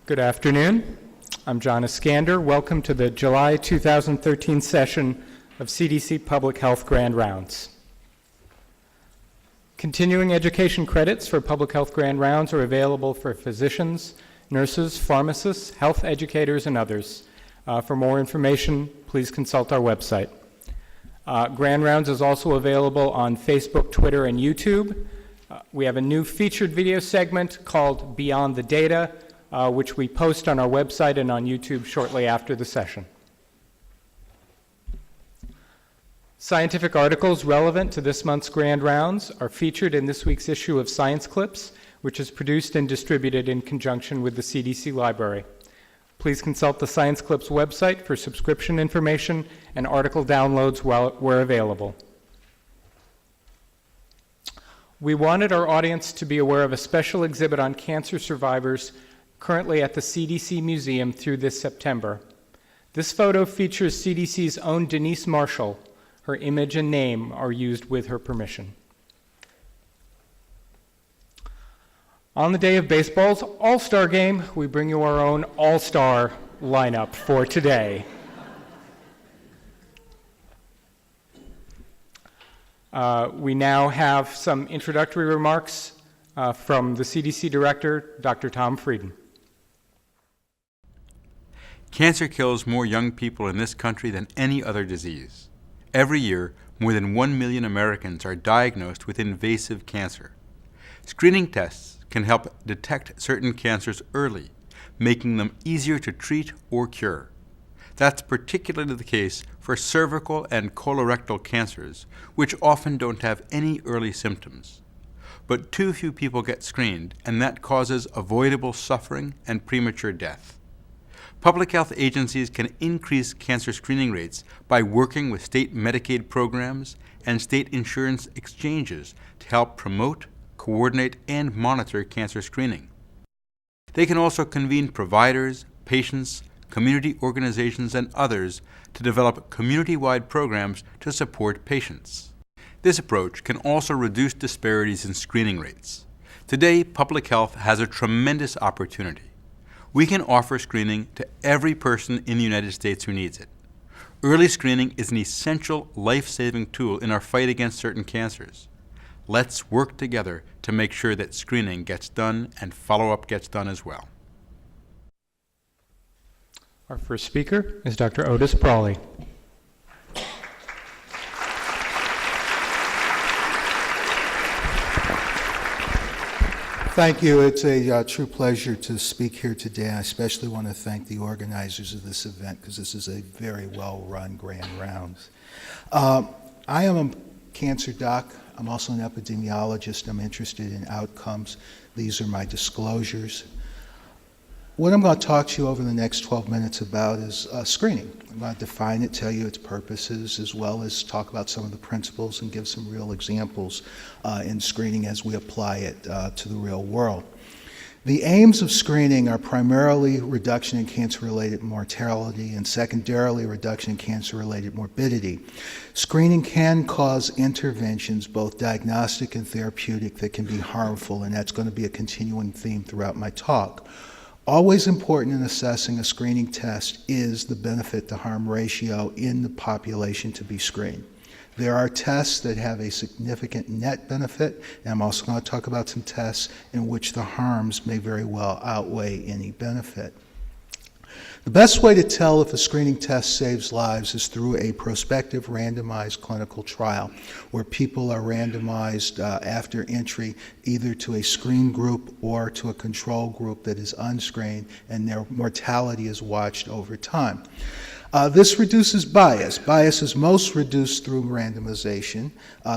Good afternoon. I'm John Iskander. Welcome to the July 2013 session of CDC Public Health Grand Rounds. Continuing education credits for Public Health Grand Rounds are available for physicians, nurses, pharmacists, health educators, and others. For more information, please consult our website. Grand Rounds is also available on Facebook, Twitter, and YouTube. We have a new featured video segment called Beyond the Data, which we post on our website and on YouTube shortly after the session. Scientific articles relevant to this month's Grand Rounds are featured in this week's issue of Science Clips, which is produced and distributed in conjunction with the CDC Library. Please consult the Science Clips website for subscription information and article downloads where available. We wanted our audience to be aware of a special exhibit on cancer survivors currently at the CDC Museum through this September. This photo features CDC's own Denise Marshall. Her image and name are used with her permission. On the day of baseball's All-Star Game, we bring you our own All-Star lineup for today. We now have some introductory remarks from the CDC Director, Dr. Tom Frieden. Cancer kills more young people in this country than any other disease. Every year, more than 1 million Americans are diagnosed with invasive cancer. Screening tests can help detect certain cancers early, making them easier to treat or cure. That's particularly the case for cervical and colorectal cancers, which often don't have any early symptoms. But too few people get screened, and that causes avoidable suffering and premature death. Public health agencies can increase cancer screening rates by working with state Medicaid programs and state insurance exchanges to help promote, coordinate, and monitor cancer screening. They can also convene providers, patients, community organizations, and others to develop community-wide programs to support patients. This approach can also reduce disparities in screening rates. Today, public health has a tremendous opportunity. We can offer screening to every person in the United States who needs it. Early screening is an essential life-saving tool in our fight against certain cancers. Let's work together to make sure that screening gets done and follow-up gets done as well. Our first speaker is Dr. Otis Brawley. Thank you. It's a true pleasure to speak here today. I especially want to thank the organizers of this event because this is a very well-run Grand Rounds. I am a cancer doc. I'm also an epidemiologist. I'm interested in outcomes. These are my disclosures. What I'm going to talk to you over the next 12 minutes about is screening. I'm going to define it, tell you its purposes, as well as talk about some of the principles and give some real examples in screening as we apply it to the real world. The aims of screening are primarily reduction in cancer-related mortality and secondarily reduction in cancer-related morbidity. Screening can cause interventions, both diagnostic and therapeutic, that can be harmful, and that's going to be a continuing theme throughout my talk. Always important in assessing a screening test is the benefit to harm ratio in the population to be screened. There are tests that have a significant net benefit, and I'm also going to talk about some tests in which the harms may very well outweigh any benefit. The best way to tell if a screening test saves lives is through a prospective randomized clinical trial where people are randomized after entry either to a screen group or to a control group that is unscreened, and their mortality is watched over time. This reduces bias. Bias is most reduced through randomization.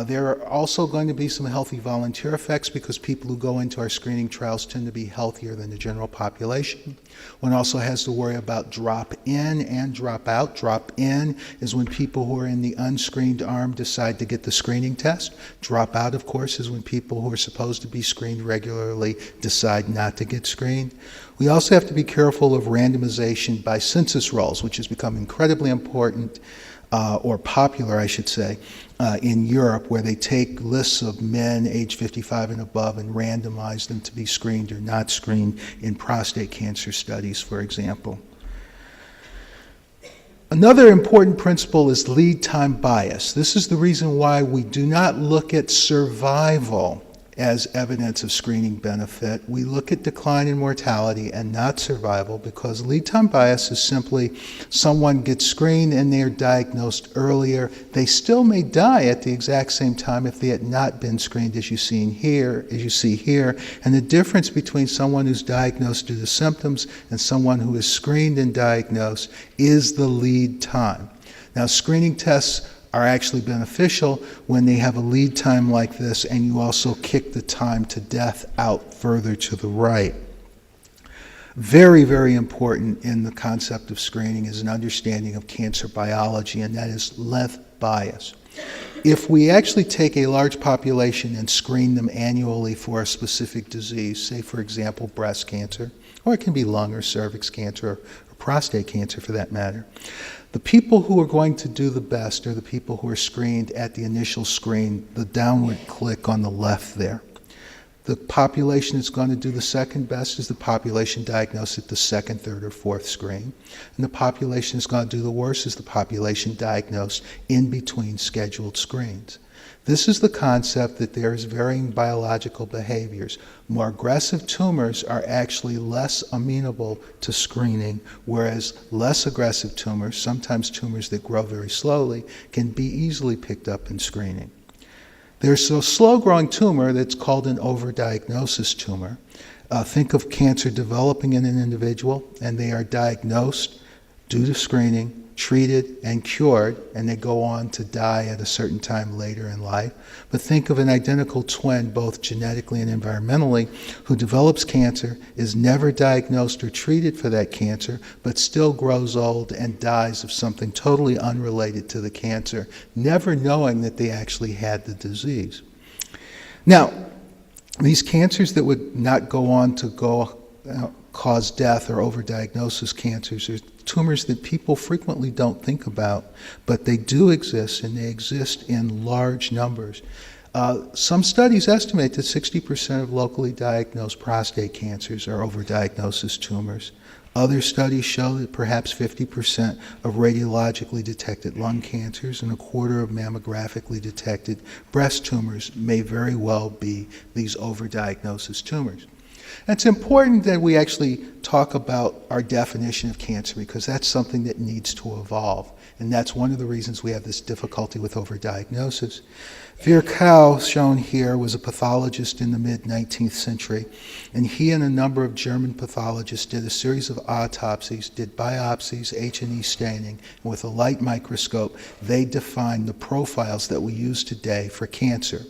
There are also going to be some healthy volunteer effects because people who go into our screening trials tend to be healthier than the general population. One also has to worry about drop in and drop out. Drop in is when people who are in the unscreened arm decide to get the screening test. Drop out, of course, is when people who are supposed to be screened regularly decide not to get screened. We also have to be careful of randomization by census rolls, which has become incredibly important or popular, I should say, in Europe, where they take lists of men age 55 and above and randomize them to be screened or not screened in prostate cancer studies, for example. Another important principle is lead time bias. This is the reason why we do not look at survival as evidence of screening benefit. We look at decline in mortality and not survival, because lead time bias is simply someone gets screened and they're diagnosed earlier. They still may die at the exact same time if they had not been screened, as you see here. And the difference between someone who's diagnosed due to symptoms and someone who is screened and diagnosed is the lead time. Now, screening tests are actually beneficial when they have a lead time like this, and you also kick the time to death out further to the right. Very, very important in the concept of screening is an understanding of cancer biology, and that is length bias. If we actually take a large population and screen them annually for a specific disease, say for example breast cancer, or it can be lung or cervix cancer, or prostate cancer for that matter, the people who are going to do the best are the people who are screened at the initial screen, the downward click on the left there. The population that's going to do the second best is the population diagnosed at the second, third, or fourth screen. And the population that's going to do the worst is the population diagnosed in between scheduled screens. This is the concept that there is varying biological behaviors. More aggressive tumors are actually less amenable to screening, whereas less aggressive tumors, sometimes tumors that grow very slowly, can be easily picked up in screening. There's a slow-growing tumor that's called an overdiagnosis tumor. Think of cancer developing in an individual, and they are diagnosed due to screening, treated and cured, and they go on to die at a certain time later in life. But think of an identical twin, both genetically and environmentally, who develops cancer, is never diagnosed or treated for that cancer, but still grows old and dies of something totally unrelated to the cancer, never knowing that they actually had the disease. Now, these cancers that would not go on to cause death or overdiagnosis cancers are tumors that people frequently don't think about, but they do exist, and they exist in large numbers. Some studies estimate that 60% of locally diagnosed prostate cancers are overdiagnosis tumors. Other studies show that perhaps 50% of radiologically detected lung cancers and a quarter of mammographically detected breast tumors may very well be these overdiagnosis tumors. It's important that we actually talk about our definition of cancer, because that's something that needs to evolve. And that's one of the reasons we have this difficulty with overdiagnosis. Virchow, shown here, was a pathologist in the mid-19th century, and he and a number of German pathologists did a series of autopsies, did biopsies, H&E staining, and with a light microscope, they defined the profiles that we use today for cancer.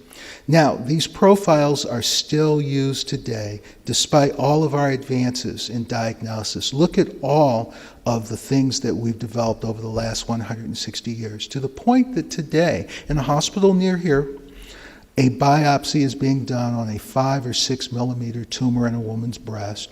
Now, these profiles are still used today, despite all of our advances in diagnosis. Look at all of the things that we've developed over the last 160 years, to the point that today, in a hospital near here, a biopsy is being done on a 5 or 6 millimeter tumor in a woman's breast.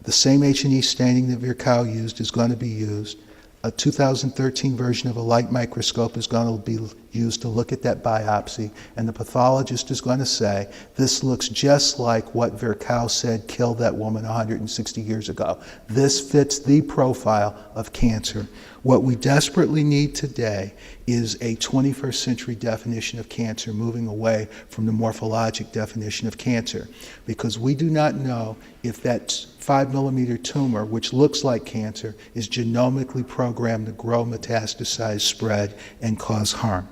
The same H&E staining that Virchow used is going to be used. A 2013 version of a light microscope is going to be used to look at that biopsy, and the pathologist is going to say, this looks just like what Virchow said killed that woman 160 years ago. This fits the profile of cancer. What we desperately need today is a 21st century definition of cancer, moving away from the morphologic definition of cancer, because we do not know if that 5 millimeter tumor, which looks like cancer, is genomically programmed to grow, metastasize, spread, and cause harm.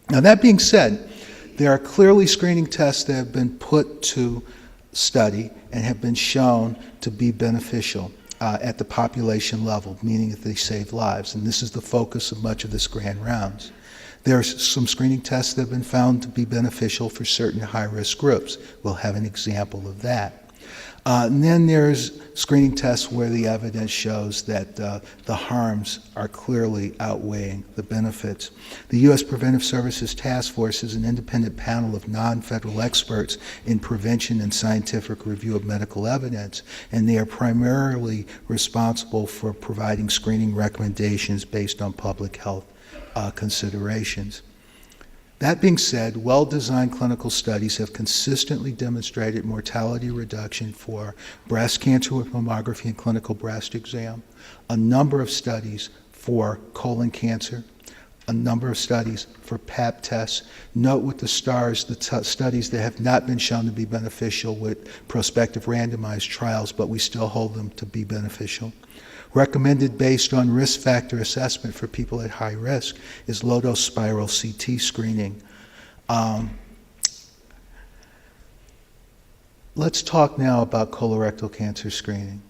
Now, that being said, there are clearly screening tests that have been put to study and have been shown to be beneficial at the population level, meaning that they save lives. And this is the focus of much of this Grand Rounds. There are some screening tests that have been found to be beneficial for certain high-risk groups. We'll have an example of that. And then there's screening tests where the evidence shows that the harms are clearly outweighing the benefits. The U.S. Preventive Services Task Force is an independent panel of non-federal experts in prevention and scientific review of medical evidence, and they are primarily responsible for providing screening recommendations based on public health considerations. That being said, well-designed clinical studies have consistently demonstrated mortality reduction for breast cancer with mammography and clinical breast exam, a number of studies for colon cancer, a number of studies for Pap tests. Note with the stars the studies that have not been shown to be beneficial with prospective randomized trials, but we still hold them to be beneficial. Recommended based on risk factor assessment for people at high risk is low-dose spiral CT screening. Let's talk now about colorectal cancer screening.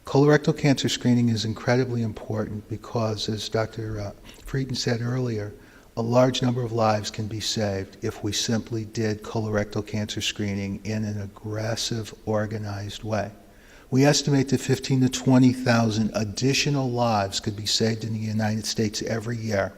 Colorectal cancer screening is incredibly important because, as Dr. Frieden said earlier, a large number of lives can be saved if we simply did colorectal cancer screening in an aggressive, organized way. We estimate that 15,000 to 20,000 additional lives could be saved in the United States every year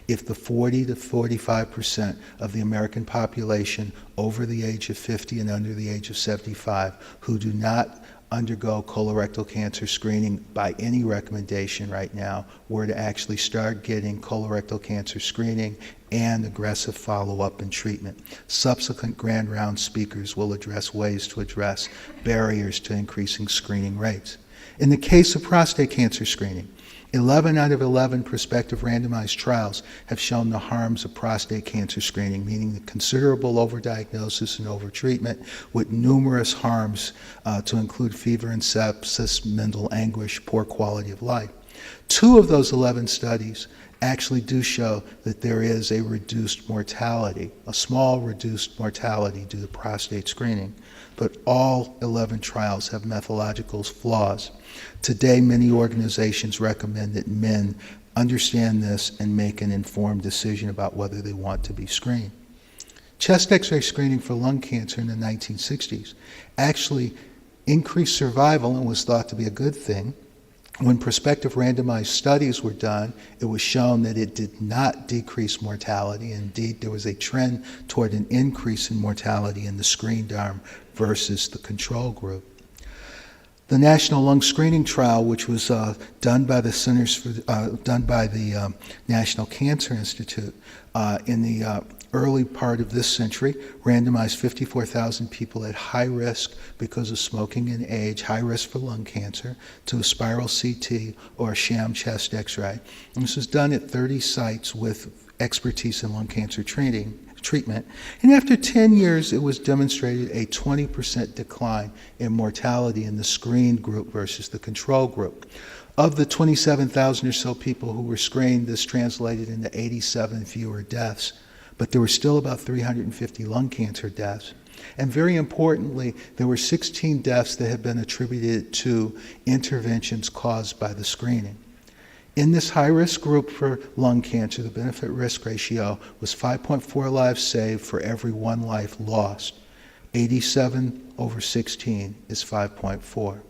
if the 40 to 45% of the American population over the age of 50 and under the age of 75 who do not undergo colorectal cancer screening by any recommendation right now were to actually start getting colorectal cancer screening and aggressive follow-up and treatment. Subsequent grand round speakers will address ways to address barriers to increasing screening rates. In the case of prostate cancer screening, 11 out of 11 prospective randomized trials have shown the harms of prostate cancer screening, meaning the considerable overdiagnosis and overtreatment with numerous harms to include fever and sepsis, mental anguish, poor quality of life. 2 of those 11 studies actually do show that there is a reduced mortality, a small reduced mortality due to prostate screening, but all 11 trials have methodological flaws. Today, many organizations recommend that men understand this and make an informed decision about whether they want to be screened. Chest X-ray screening for lung cancer in the 1960s actually increased survival and was thought to be a good thing. When prospective randomized studies were done, it was shown that it did not decrease mortality. Indeed, there was a trend toward an increase in mortality in the screened arm versus the control group. The National Lung Screening Trial, which was done by the National Cancer Institute in the early part of this century, randomized 54,000 people at high risk because of smoking and age, high risk for lung cancer, to a spiral CT or a sham chest X-ray. And this was done at 30 sites with expertise in lung cancer treatment. And after 10 years, it was demonstrated a 20% decline in mortality in the screened group versus the control group. Of the 27,000 or so people who were screened, this translated into 87 fewer deaths, but there were still about 350 lung cancer deaths. And very importantly, there were 16 deaths that have been attributed to interventions caused by the screening. In this high-risk group for lung cancer, the benefit-risk ratio was 5.4 lives saved for every 1 life lost. 87 over 16 is 5.4.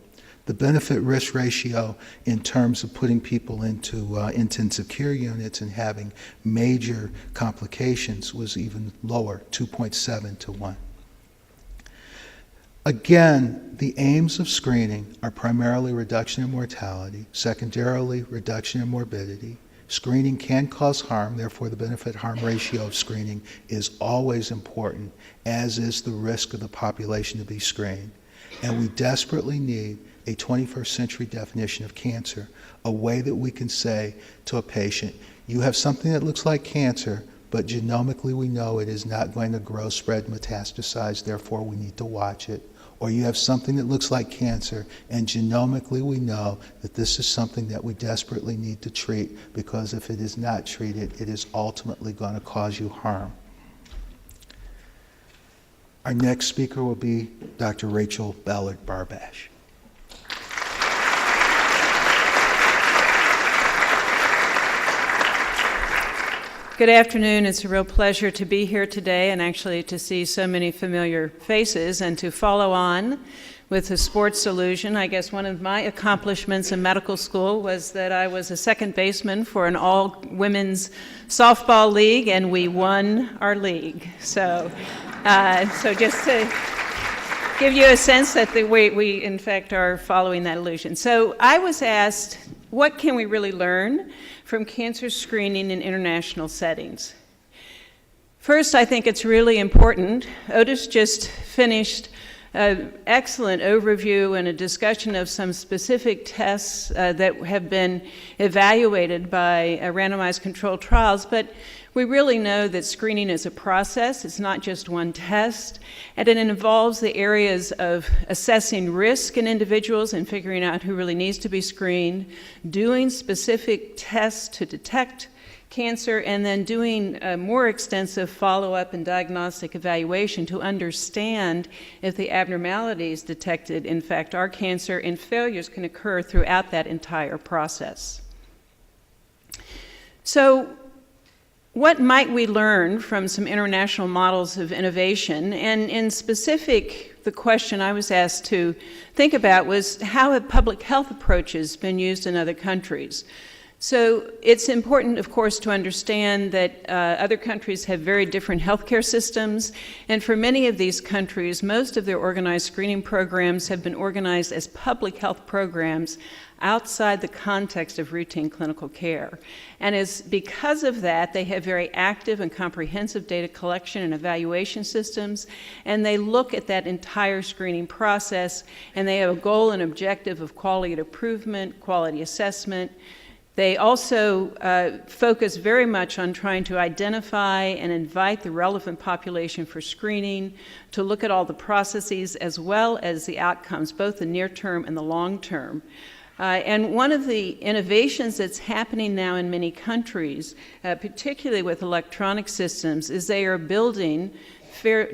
The benefit-risk ratio in terms of putting people into intensive care units and having major complications was even lower, 2.7 to 1. Again, the aims of screening are primarily reduction in mortality, secondarily reduction in morbidity. Screening can cause harm, therefore the benefit-harm ratio of screening is always important, as is the risk of the population to be screened. And we desperately need a 21st century definition of cancer, a way that we can say to a patient, you have something that looks like cancer, but genomically we know it is not going to grow, spread, metastasize, therefore we need to watch it. Or you have something that looks like cancer, and genomically we know that this is something that we desperately need to treat, because if it is not treated, it is ultimately going to cause you harm. Our next speaker will be Dr. Rachel Ballard-Barbash. Good afternoon. It's a real pleasure to be here today and actually to see so many familiar faces and to follow on with the sports illusion. I guess one of my accomplishments in medical school was that I was a second baseman for an all-women's softball league, and we won our league. So just to give you a sense that we in fact are following that illusion. So I was asked what can we really learn from cancer screening in international settings? First, I think it's really important. Otis just finished an excellent overview and a discussion of some specific tests that have been evaluated by randomized controlled trials, but we really know that screening is a process. It's not just one test, and it involves the areas of assessing risk in individuals and figuring out who really needs to be screened, doing specific tests to detect cancer, and then doing a more extensive follow-up and diagnostic evaluation to understand if the abnormalities detected in fact are cancer, and failures can occur throughout that entire process. So what might we learn from some international models of innovation? And in specific, the question I was asked to think about was, how have public health approaches been used in other countries? So it's important, of course, to understand that other countries have very different healthcare systems, and for many of these countries, most of their organized screening programs have been organized as public health programs outside the context of routine clinical care. And because of that, they have very active and comprehensive data collection and evaluation systems, and they look at that entire screening process, and they have a goal and objective of quality improvement, quality assessment. They also focus very much on trying to identify and invite the relevant population for screening, to look at all the processes as well as the outcomes, both the near term and the long term. And one of the innovations that's happening now in many countries, particularly with electronic systems, is they are building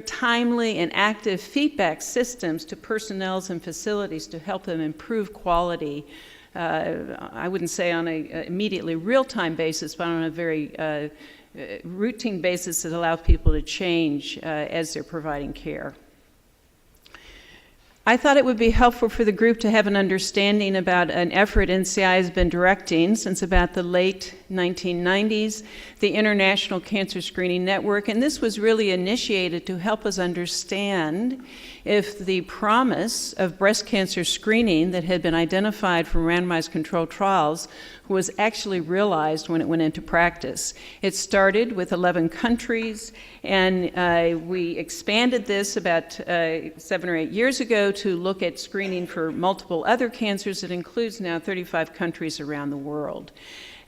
timely and active feedback systems to personnel and facilities to help them improve quality. I wouldn't say on an immediately real-time basis, but on a very routine basis that allows people to change as they're providing care. I thought it would be helpful for the group to have an understanding about an effort NCI has been directing since about the late 1990s, the International Cancer Screening Network, and this was really initiated to help us understand if the promise of breast cancer screening that had been identified from randomized controlled trials was actually realized when it went into practice. It started with 11 countries, and we expanded this about 7 or 8 years ago to look at screening for multiple other cancers. It includes now 35 countries around the world.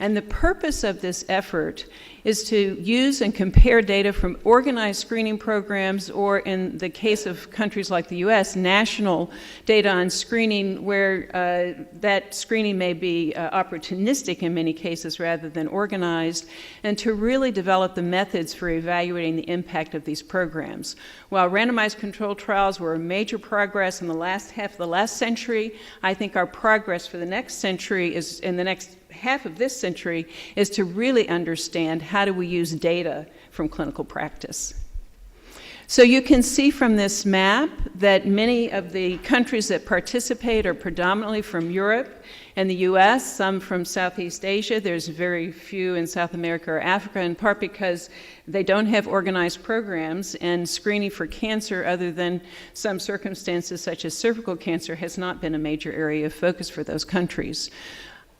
And the purpose of this effort is to use and compare data from organized screening programs, or in the case of countries like the US, national data on screening, where that screening may be opportunistic in many cases rather than organized, and to really develop the methods for evaluating the impact of these programs. While randomized controlled trials were a major progress in the last half of the last century, I think our progress for the next century is, in the next half of this century, is to really understand how do we use data from clinical practice. So you can see from this map that many of the countries that participate are predominantly from Europe and the US, some from Southeast Asia. There's very few in South America or Africa, in part because they don't have organized programs, and screening for cancer, other than some circumstances such as cervical cancer, has not been a major area of focus for those countries.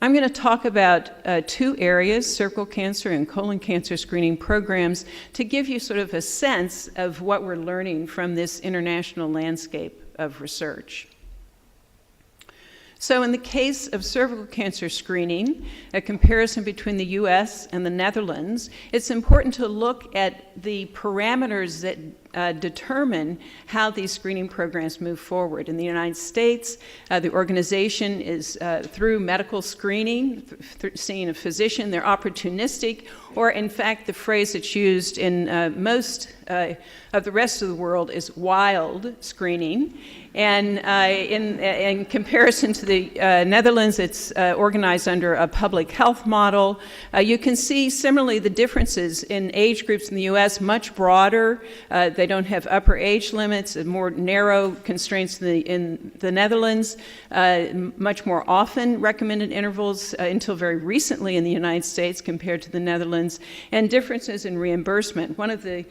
I'm going to talk about two areas, cervical cancer and colon cancer screening programs, to give you sort of a sense of what we're learning from this international landscape of research. So in the case of cervical cancer screening, a comparison between the US and the Netherlands, it's important to look at the parameters that determine how these screening programs move forward. In the United States, the organization is through medical screening, seeing a physician. They're opportunistic, or in fact, the phrase that's used in most of the rest of the world is wild screening. And in comparison to the Netherlands, it's organized under a public health model. You can see similarly the differences in age groups in the US, much broader. They don't have upper age limits, more narrow constraints in the Netherlands, much more often recommended intervals until very recently in the United States compared to the Netherlands, and differences in reimbursement. One of the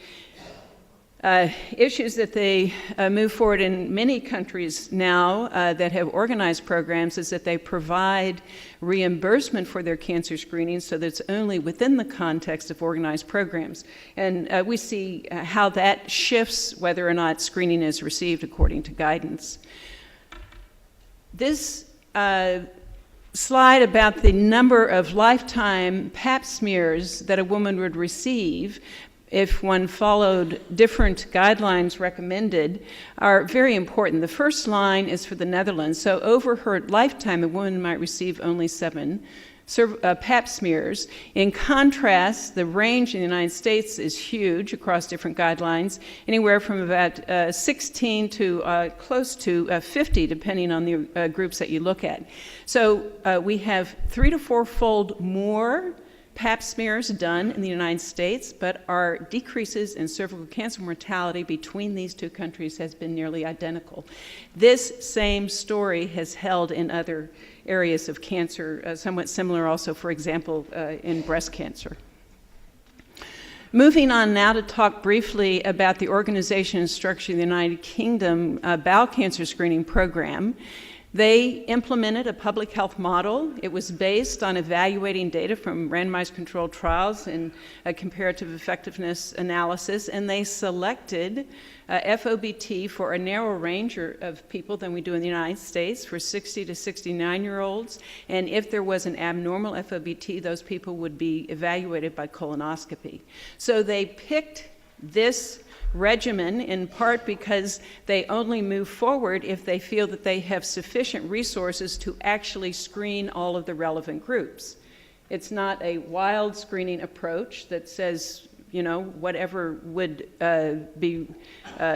Issues that they move forward in many countries now that have organized programs is that they provide reimbursement for their cancer screening so that it's only within the context of organized programs. And we see how that shifts whether or not screening is received according to guidance. This slide about the number of lifetime pap smears that a woman would receive if one followed different guidelines recommended are very important. The first line is for the Netherlands. So over her lifetime, a woman might receive only 7 pap smears. In contrast, the range in the United States is huge across different guidelines, anywhere from about 16 to close to 50, depending on the groups that you look at. So we have 3 to 4-fold more pap smears done in the United States, but our decreases in cervical cancer mortality between these two countries has been nearly identical. This same story has held in other areas of cancer, somewhat similar also, for example, in breast cancer. Moving on now to talk briefly about the organization and structure of the United Kingdom bowel cancer screening program. They implemented a public health model. It was based on evaluating data from randomized controlled trials and a comparative effectiveness analysis, and they selected FOBT for a narrower range of people than we do in the United States, for 60 to 69-year-olds, and if there was an abnormal FOBT, those people would be evaluated by colonoscopy. So they picked this regimen in part because they only move forward if they feel that they have sufficient resources to actually screen all of the relevant groups. It's not a wild screening approach that says, you know, whatever would be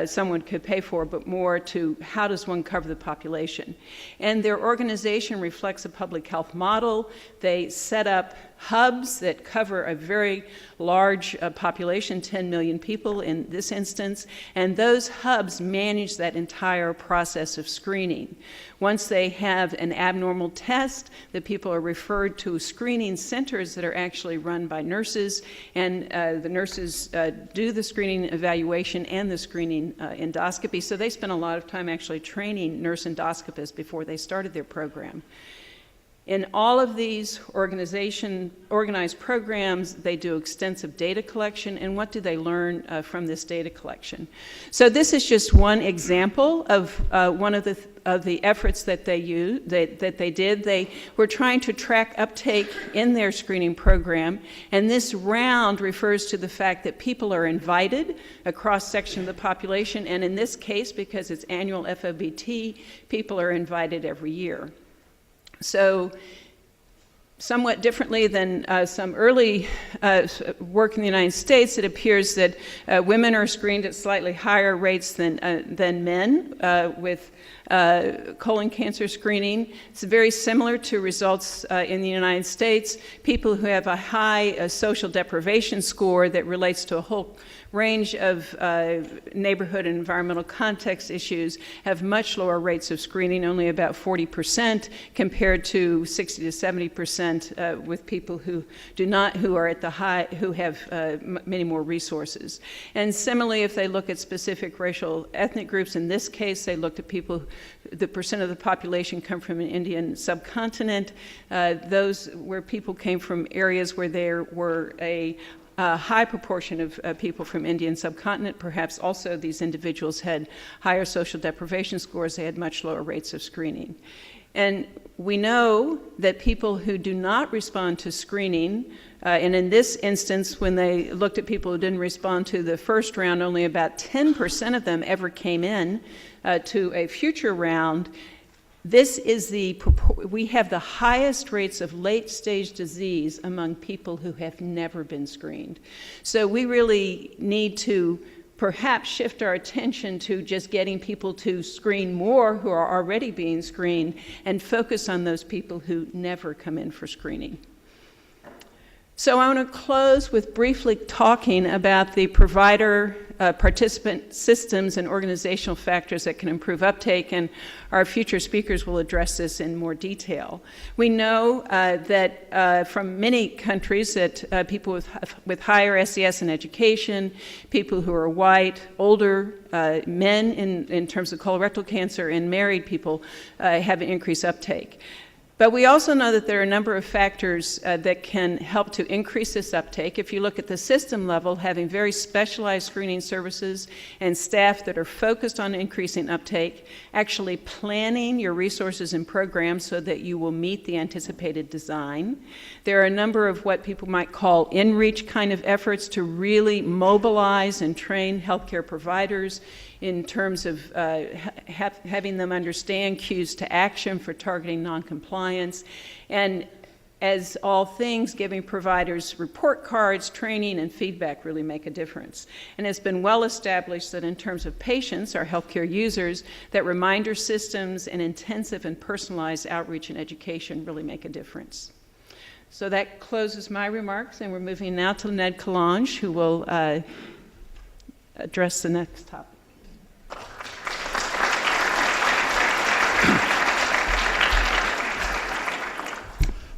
someone could pay for, but more to how does one cover the population. And their organization reflects a public health model. They set up hubs that cover a very large population, 10 million people in this instance, and those hubs manage that entire process of screening. Once they have an abnormal test, the people are referred to screening centers that are actually run by nurses, and the nurses do the screening evaluation and the screening endoscopy. So they spent a lot of time actually training nurse endoscopists before they started their program. In all of these organized programs, they do extensive data collection, and what do they learn from this data collection? So this is just one example of one of the efforts that they did. They were trying to track uptake in their screening program, and this round refers to the fact that people are invited, a cross-section of the population, and in this case, because it's annual FOBT, people are invited every year. So somewhat differently than some early work in the United States, it appears that women are screened at slightly higher rates than men with colon cancer screening. It's very similar to results in the United States. People who have a high social deprivation score that relates to a whole range of neighborhood and environmental context issues have much lower rates of screening, only about 40% compared to 60 to 70% with people who are at the high, who have many more resources. And similarly, if they look at specific racial ethnic groups, in this case, they looked at people, the percent of the population come from an Indian subcontinent, those where people came from areas where there were a high proportion of people from Indian subcontinent. Perhaps also these individuals had higher social deprivation scores. They had much lower rates of screening. And we know that people who do not respond to screening, and in this instance, when they looked at people who didn't respond to the first round, only about 10% of them ever came in to a future round. This is we have the highest rates of late-stage disease among people who have never been screened. So we really need to perhaps shift our attention to just getting people to screen more who are already being screened and focus on those people who never come in for screening. So I want to close with briefly talking about the provider, participant systems and organizational factors that can improve uptake, and our future speakers will address this in more detail. We know that from many countries that people with higher SES in education, people who are white, older, men in terms of colorectal cancer, and married people have an increased uptake. But we also know that there are a number of factors that can help to increase this uptake. If you look at the system level, having very specialized screening services and staff that are focused on increasing uptake, actually planning your resources and programs so that you will meet the anticipated design. There are a number of what people might call in-reach kind of efforts to really mobilize and train healthcare providers in terms of having them understand cues to action for targeting noncompliance. And as all things, giving providers report cards, training, and feedback really make a difference. And it's been well established that in terms of patients, our healthcare users, that reminder systems and intensive and personalized outreach and education really make a difference. So that closes my remarks, and we're moving now to Ned Kalange, who will address the next topic.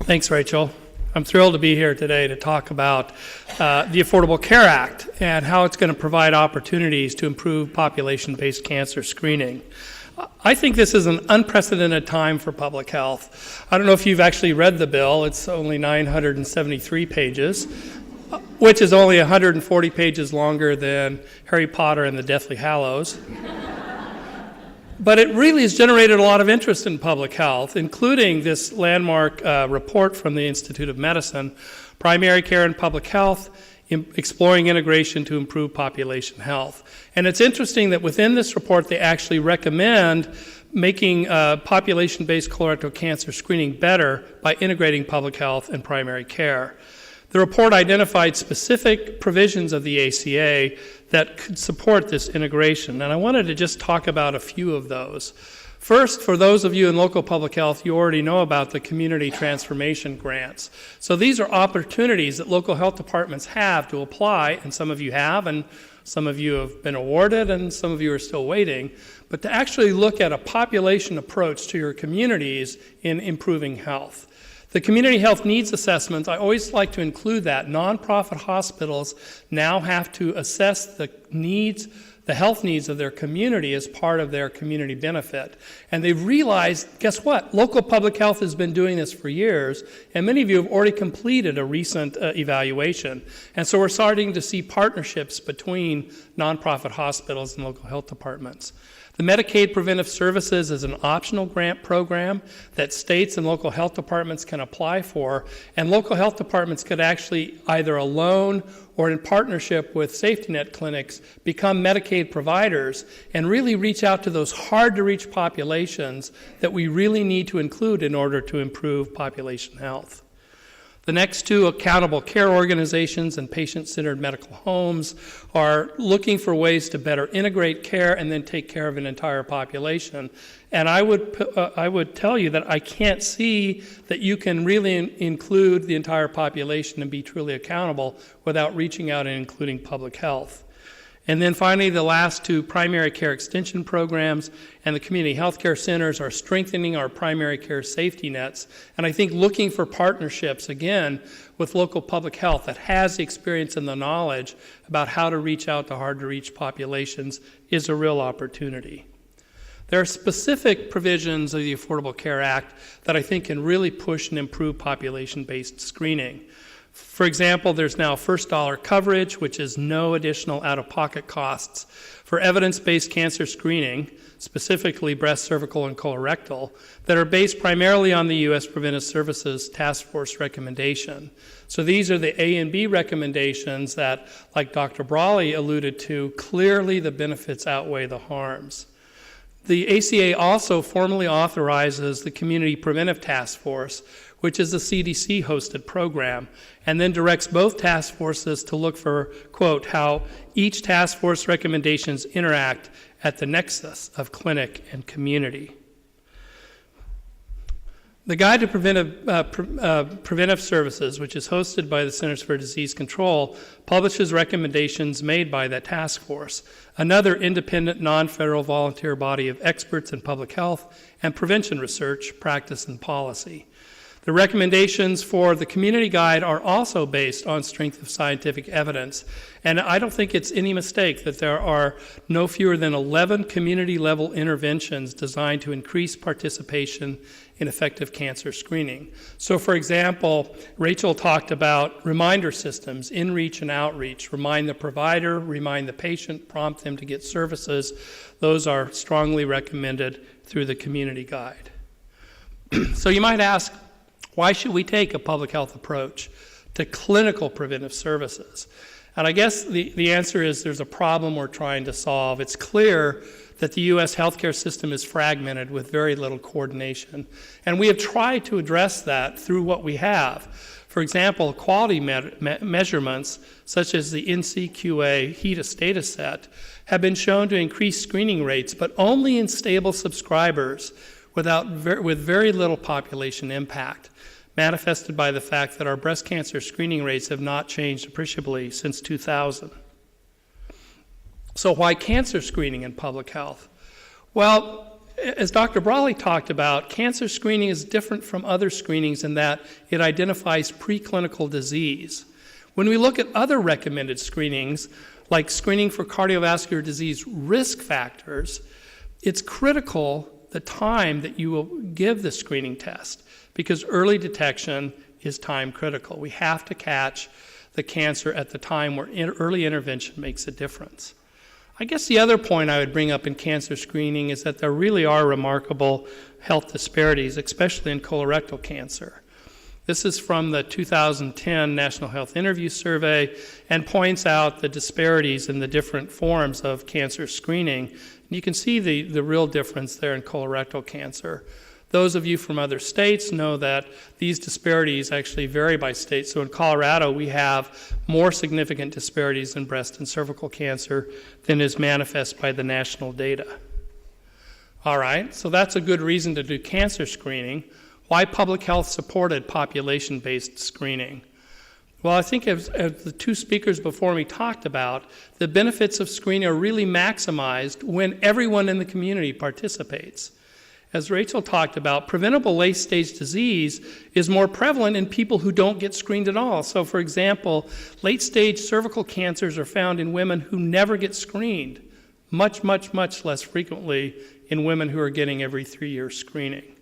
Thanks, Rachel. I'm thrilled to be here today to talk about the Affordable Care Act and how it's going to provide opportunities to improve population-based cancer screening. I think this is an unprecedented time for public health. I don't know if you've actually read the bill. It's only 973 pages, which is only 140 pages longer than Harry Potter and the Deathly Hallows. But it really has generated a lot of interest in public health, including this landmark report from the Institute of Medicine, Primary Care and Public Health, Exploring Integration to Improve Population Health. And it's interesting that within this report, they actually recommend making population-based colorectal cancer screening better by integrating public health and primary care. The report identified specific provisions of the ACA that could support this integration, and I wanted to just talk about a few of those. First, for those of you in local public health, you already know about the community transformation grants. So these are opportunities that local health departments have to apply, and some of you have, and some of you have been awarded, and some of you are still waiting, but to actually look at a population approach to your communities in improving health. The community health needs assessments, I always like to include that. Nonprofit hospitals now have to assess the needs, the health needs of their community as part of their community benefit. And they've realized, guess what? Local public health has been doing this for years, and many of you have already completed a recent evaluation. And so we're starting to see partnerships between nonprofit hospitals and local health departments. The Medicaid Preventive Services is an optional grant program that states and local health departments can apply for, and local health departments could actually either alone or in partnership with safety net clinics become Medicaid providers and really reach out to those hard-to-reach populations that we really need to include in order to improve population health. The next two, accountable care organizations and patient-centered medical homes, are looking for ways to better integrate care and then take care of an entire population. And I would tell you that I can't see that you can really include the entire population and be truly accountable without reaching out and including public health. And then finally, the last two, primary care extension programs and the community health care centers, are strengthening our primary care safety nets. And I think looking for partnerships, again, with local public health that has the experience and the knowledge about how to reach out to hard-to-reach populations is a real opportunity. There are specific provisions of the Affordable Care Act that I think can really push and improve population-based screening. For example, there's now first dollar coverage, which is no additional out-of-pocket costs for evidence-based cancer screening, specifically breast, cervical, and colorectal, that are based primarily on the U.S. Preventive Services Task Force recommendation. So these are the A and B recommendations that, like Dr. Brawley alluded to, clearly the benefits outweigh the harms. The ACA also formally authorizes the Community Preventive Task Force, which is a CDC-hosted program, and then directs both task forces to look for, quote, how each task force recommendations interact at the nexus of clinic and community. The Guide to Preventive Services, which is hosted by the Centers for Disease Control, publishes recommendations made by that task force, another independent, non-federal volunteer body of experts in public health and prevention research, practice, and policy. The recommendations for the community guide are also based on strength of scientific evidence, and I don't think it's any mistake that there are no fewer than 11 community-level interventions designed to increase participation in effective cancer screening. So, for example, Rachel talked about reminder systems, in-reach and outreach, remind the provider, remind the patient, prompt them to get services. Those are strongly recommended through the community guide. So you might ask, why should we take a public health approach to clinical preventive services? And I guess the answer is there's a problem we're trying to solve. It's clear that the U.S. healthcare system is fragmented with very little coordination. And we have tried to address that through what we have. For example, quality measurements, such as the NCQA HEDIS data set, have been shown to increase screening rates, but only in stable subscribers with very little population impact, manifested by the fact that our breast cancer screening rates have not changed appreciably since 2000. So why cancer screening in public health? Well, as Dr. Brawley talked about, cancer screening is different from other screenings in that it identifies preclinical disease. When we look at other recommended screenings, like screening for cardiovascular disease risk factors, it's critical the time that you will give the screening test, because early detection is time critical. We have to catch the cancer at the time where early intervention makes a difference. I guess the other point I would bring up in cancer screening is that there really are remarkable health disparities, especially in colorectal cancer. This is from the 2010 National Health Interview Survey and points out the disparities in the different forms of cancer screening. You can see the real difference there in colorectal cancer. Those of you from other states know that these disparities actually vary by state. So in Colorado, we have more significant disparities in breast and cervical cancer than is manifest by the national data. All right, so that's a good reason to do cancer screening. Why public health supported population-based screening? Well, I think as the two speakers before me talked about, the benefits of screening are really maximized when everyone in the community participates. As Rachel talked about, preventable late-stage disease is more prevalent in people who don't get screened at all. So, for example, late-stage cervical cancers are found in women who never get screened, much, much, much less frequently in women who are getting every 3-year screening.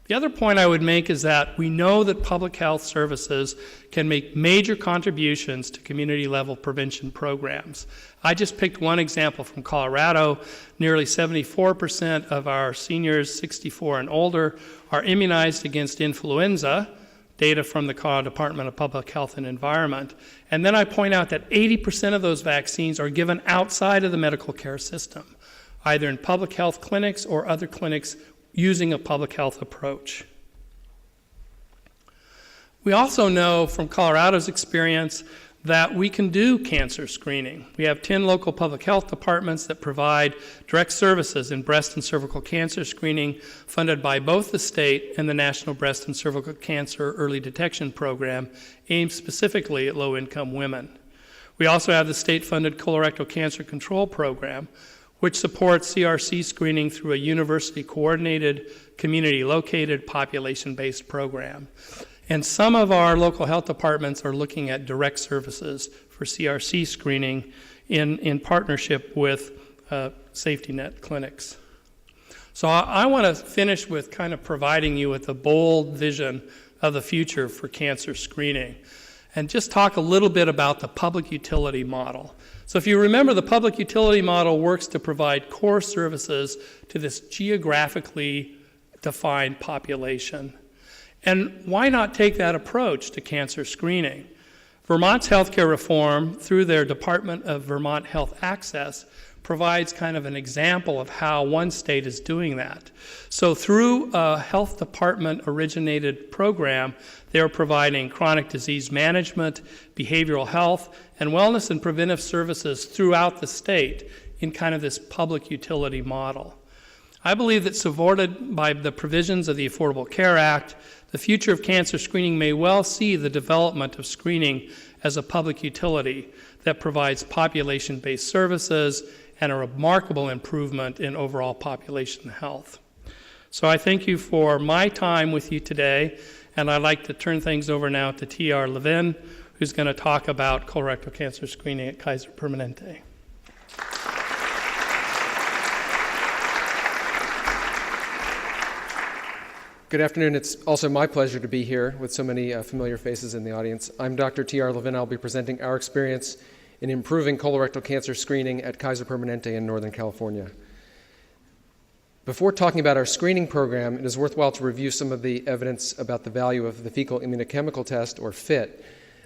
The other point I would make is that we know that public health services can make major contributions to community-level prevention programs. I just picked one example from Colorado. Nearly 74% of our seniors 64 and older are immunized against influenza, data from the Colorado Department of Public Health and Environment. And then I point out that 80% of those vaccines are given outside of the medical care system, either in public health clinics or other clinics using a public health approach. We also know from Colorado's experience that we can do cancer screening. We have 10 local public health departments that provide direct services in breast and cervical cancer screening, funded by both the state and the National Breast and Cervical Cancer Early Detection Program, aimed specifically at low-income women. We also have the state-funded Colorectal Cancer Control Program, which supports CRC screening through a university-coordinated, community-located, population-based program. And some of our local health departments are looking at direct services for CRC screening in partnership with safety net clinics. So I want to finish with kind of providing you with a bold vision of the future for cancer screening, and just talk a little bit about the public utility model. So if you remember, the public utility model works to provide core services to this geographically defined population. And why not take that approach to cancer screening? Vermont's healthcare reform, through their Department of Vermont Health Access, provides kind of an example of how one state is doing that. So through a health department originated program, they're providing chronic disease management, behavioral health, and wellness and preventive services throughout the state in kind of this public utility model. I believe that supported by the provisions of the Affordable Care Act, the future of cancer screening may well see the development of screening as a public utility that provides population-based services and a remarkable improvement in overall population health. So I thank you for my time with you today, and I'd like to turn things over now to T.R. Levin, who's going to talk about colorectal cancer screening at Kaiser Permanente. Good afternoon. It's also my pleasure to be here with so many familiar faces in the audience. I'm Dr. T.R. Levin. I'll be presenting our experience in improving colorectal cancer screening at Kaiser Permanente in Northern California. Before talking about our screening program, it is worthwhile to review some of the evidence about the value of the fecal immunochemical test, or FIT.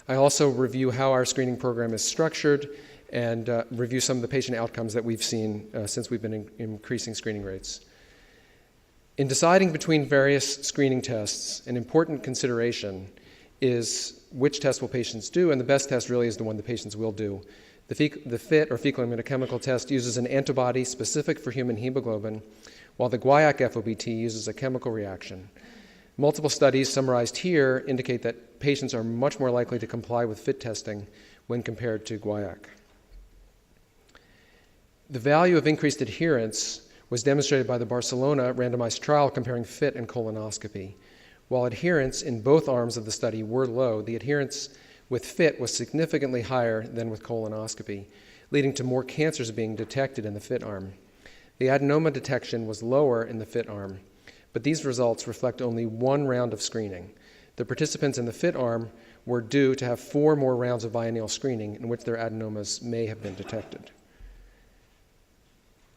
I also review how our screening program is structured and review some of the patient outcomes that we've seen since we've been increasing screening rates. In deciding between various screening tests, an important consideration is which test will patients do, and the best test really is the one the patients will do. The FIT, or fecal immunochemical test, uses an antibody specific for human hemoglobin, while the guaiac FOBT uses a chemical reaction. Multiple studies summarized here indicate that patients are much more likely to comply with FIT testing when compared to guaiac. The value of increased adherence was demonstrated by the Barcelona randomized trial comparing FIT and colonoscopy. While adherence in both arms of the study were low, the adherence with FIT was significantly higher than with colonoscopy, leading to more cancers being detected in the FIT arm. The adenoma detection was lower in the FIT arm, but these results reflect only one round of screening. The participants in the FIT arm were due to have 4 more rounds of biennial screening in which their adenomas may have been detected.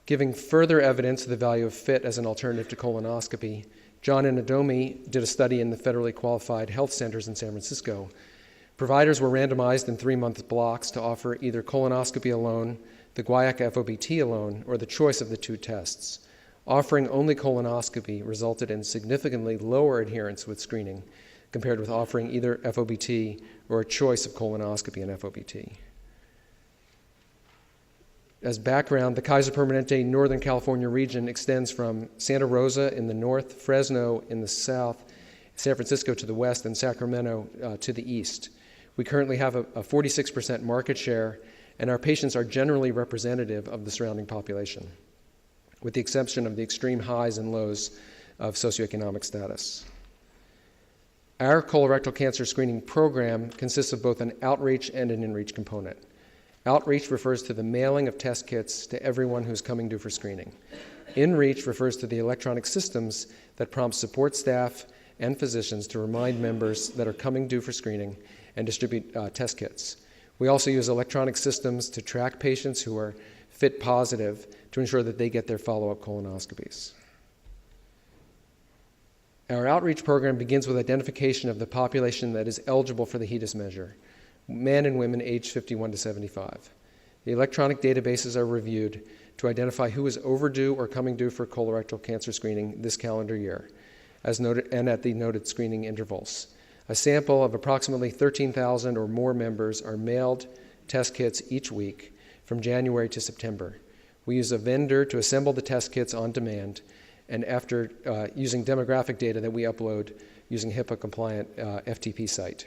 Giving further evidence of the value of FIT as an alternative to colonoscopy, John and Nadomi did a study in the federally qualified health centers in San Francisco. Providers were randomized in 3-month blocks to offer either colonoscopy alone, the guaiac FOBT alone, or the choice of the 2 tests. Offering only colonoscopy resulted in significantly lower adherence with screening compared with offering either FOBT or a choice of colonoscopy and FOBT. As background, the Kaiser Permanente Northern California region extends from Santa Rosa in the north, Fresno in the south, San Francisco to the west, and Sacramento to the east. We currently have a 46% market share, and our patients are generally representative of the surrounding population, with the exception of the extreme highs and lows of socioeconomic status. Our colorectal cancer screening program consists of both an outreach and an inreach component. Outreach refers to the mailing of test kits to everyone who's coming due for screening. Inreach refers to the electronic systems that prompt support staff and physicians to remind members that are coming due for screening and distribute test kits. We also use electronic systems to track patients who are FIT positive to ensure that they get their follow-up colonoscopies. Our outreach program begins with identification of the population that is eligible for the HEDIS measure, men and women aged 51 to 75. The electronic databases are reviewed to identify who is overdue or coming due for colorectal cancer screening this calendar year, as noted, and at the noted screening intervals. A sample of approximately 13,000 or more members are mailed test kits each week from January to September. We use a vendor to assemble the test kits on demand, and after using demographic data that we upload using HIPAA-compliant FTP site.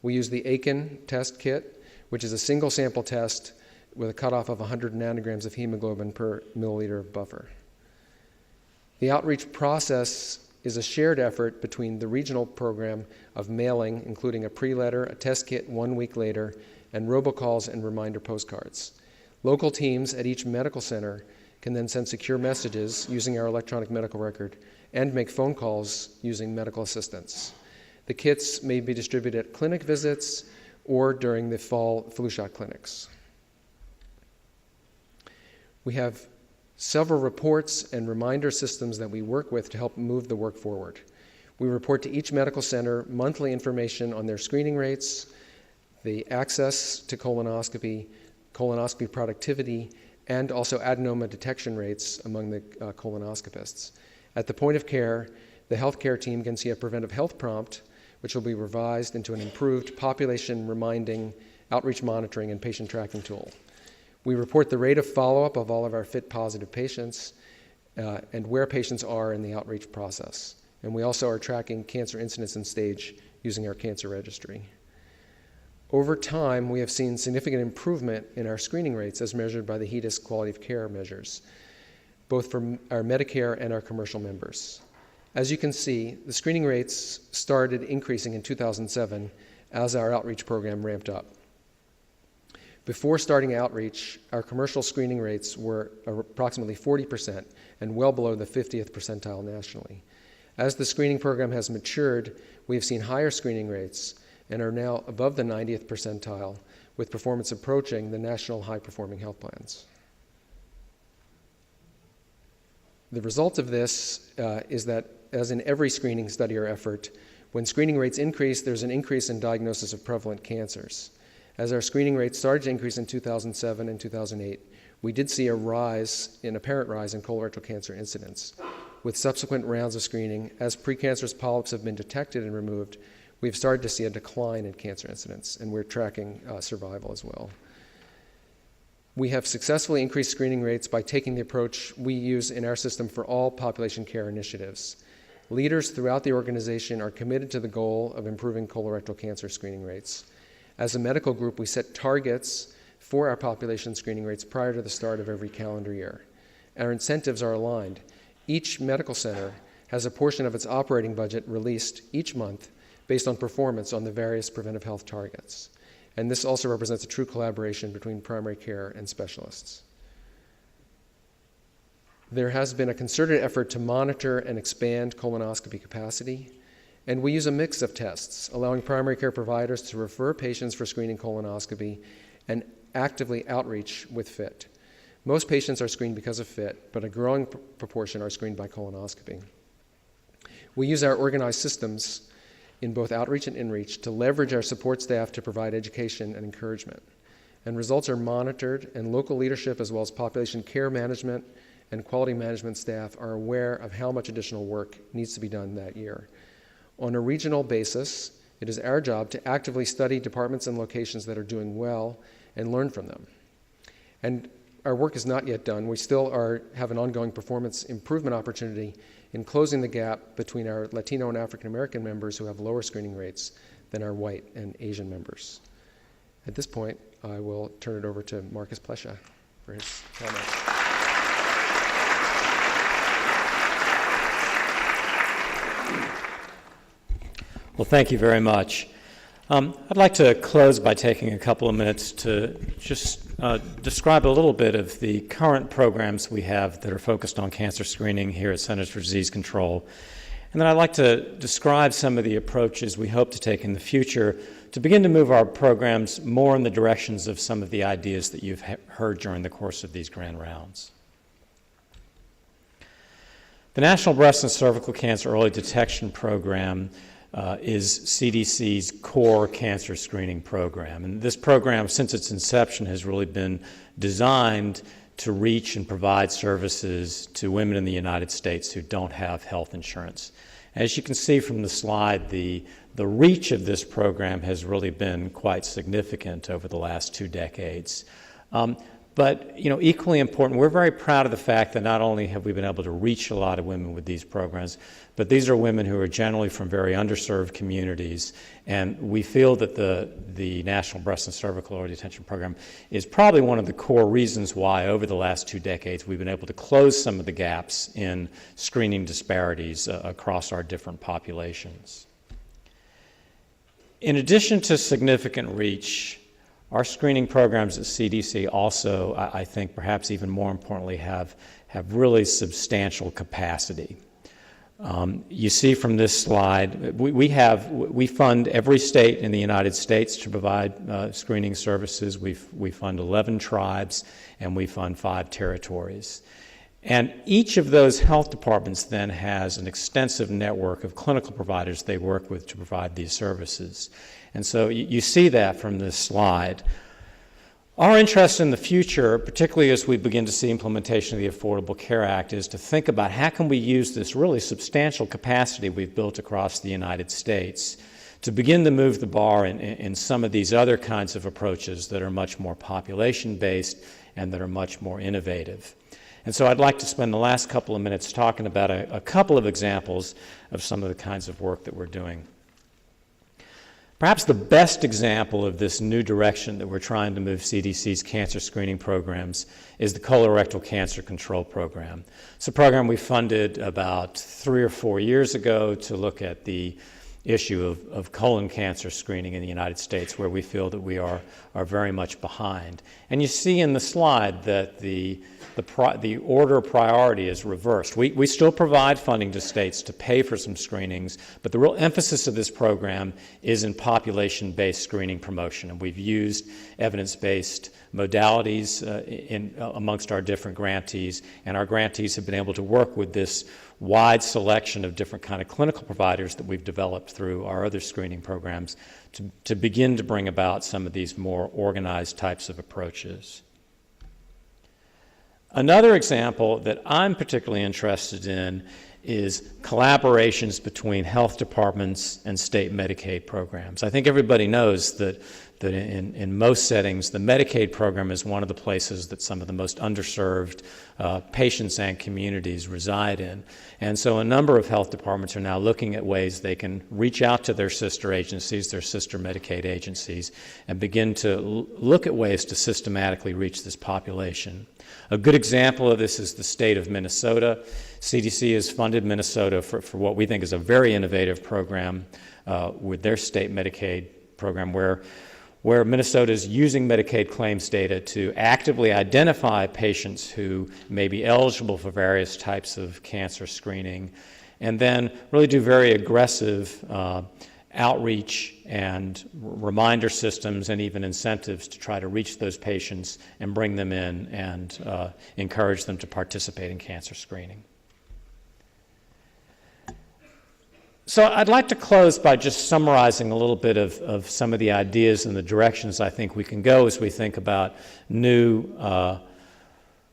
We use the Aiken test kit, which is a single sample test with a cutoff of 100 nanograms of hemoglobin per milliliter of buffer. The outreach process is a shared effort between the regional program of mailing, including a pre-letter, a test kit 1 week later, and robocalls and reminder postcards. Local teams at each medical center can then send secure messages using our electronic medical record and make phone calls using medical assistants. The kits may be distributed at clinic visits or during the fall flu shot clinics. We have several reports and reminder systems that we work with to help move the work forward. We report to each medical center monthly information on their screening rates, the access to colonoscopy, colonoscopy productivity, and also adenoma detection rates among the colonoscopists. At the point of care, the healthcare team can see a preventive health prompt, which will be revised into an improved population reminding, outreach monitoring, and patient tracking tool. We report the rate of follow-up of all of our FIT positive patients, and where patients are in the outreach process. And we also are tracking cancer incidence and stage using our cancer registry. Over time, we have seen significant improvement in our screening rates as measured by the HEDIS quality of care measures, both for our Medicare and our commercial members. As you can see, the screening rates started increasing in 2007 as our outreach program ramped up. Before starting outreach, our commercial screening rates were approximately 40% and well below the 50th percentile nationally. As the screening program has matured, we have seen higher screening rates and are now above the 90th percentile, with performance approaching the national high-performing health plans. The result of this is that, as in every screening study or effort, when screening rates increase, there's an increase in diagnosis of prevalent cancers. As our screening rates started to increase in 2007 and 2008, we did see an apparent rise in colorectal cancer incidence. With subsequent rounds of screening, as precancerous polyps have been detected and removed, we've started to see a decline in cancer incidence, and we're tracking survival as well. We have successfully increased screening rates by taking the approach we use in our system for all population care initiatives. Leaders throughout the organization are committed to the goal of improving colorectal cancer screening rates. As a medical group, we set targets for our population screening rates prior to the start of every calendar year. Our incentives are aligned. Each medical center has a portion of its operating budget released each month based on performance on the various preventive health targets. And this also represents a true collaboration between primary care and specialists. There has been a concerted effort to monitor and expand colonoscopy capacity, and we use a mix of tests, allowing primary care providers to refer patients for screening colonoscopy and actively outreach with FIT. Most patients are screened because of FIT, but a growing proportion are screened by colonoscopy. We use our organized systems in both outreach and inreach to leverage our support staff to provide education and encouragement. And results are monitored, and local leadership as well as population care management and quality management staff are aware of how much additional work needs to be done that year. On a regional basis, it is our job to actively study departments and locations that are doing well and learn from them. And our work is not yet done. We still have an ongoing performance improvement opportunity in closing the gap between our Latino and African American members who have lower screening rates than our white and Asian members. At this point, I will turn it over to Marcus Plesha for his comments. Well, thank you very much. I'd like to close by taking a couple of minutes to just describe a little bit of the current programs we have that are focused on cancer screening here at Centers for Disease Control. And then I'd like to describe some of the approaches we hope to take in the future to begin to move our programs more in the directions of some of the ideas that you've heard during the course of these grand rounds. The National Breast and Cervical Cancer Early Detection Program is CDC's core cancer screening program. And this program, since its inception, has really been designed to reach and provide services to women in the United States who don't have health insurance. As you can see from the slide, the reach of this program has really been quite significant over the last 2 decades. But equally important, we're very proud of the fact that not only have we been able to reach a lot of women with these programs, but these are women who are generally from very underserved communities, and we feel that the National Breast and Cervical Early Detection Program is probably one of the core reasons why over the last 2 decades we've been able to close some of the gaps in screening disparities across our different populations. In addition to significant reach, our screening programs at CDC also, I think perhaps even more importantly, have really substantial capacity. You see from this slide, we fund every state in the United States to provide screening services. We fund 11 tribes, and we fund 5 territories. And each of those health departments then has an extensive network of clinical providers they work with to provide these services. And so you see that from this slide. Our interest in the future, particularly as we begin to see implementation of the Affordable Care Act, is to think about how can we use this really substantial capacity we've built across the United States to begin to move the bar in some of these other kinds of approaches that are much more population-based and that are much more innovative. And so I'd like to spend the last couple of minutes talking about a couple of examples of some of the kinds of work that we're doing. Perhaps the best example of this new direction that we're trying to move CDC's cancer screening programs is the colorectal cancer control program. It's a program we funded about 3 or 4 years ago to look at the issue of colon cancer screening in the United States, where we feel that we are very much behind. And you see in the slide that the order of priority is reversed. We still provide funding to states to pay for some screenings, but the real emphasis of this program is in population-based screening promotion. And we've used evidence-based modalities amongst our different grantees, and our grantees have been able to work with this wide selection of different kind of clinical providers that we've developed through our other screening programs to begin to bring about some of these more organized types of approaches. Another example that I'm particularly interested in is collaborations between health departments and state Medicaid programs. I think everybody knows that in most settings, the Medicaid program is one of the places that some of the most underserved patients and communities reside in. And so a number of health departments are now looking at ways they can reach out to their sister agencies, their sister Medicaid agencies, and begin to look at ways to systematically reach this population. A good example of this is the state of Minnesota. CDC has funded Minnesota for what we think is a very innovative program with their state Medicaid program where Minnesota is using Medicaid claims data to actively identify patients who may be eligible for various types of cancer screening, and then really do very aggressive outreach and reminder systems and even incentives to try to reach those patients and bring them in and encourage them to participate in cancer screening. So I'd like to close by just summarizing a little bit of some of the ideas and the directions I think we can go as we think about new,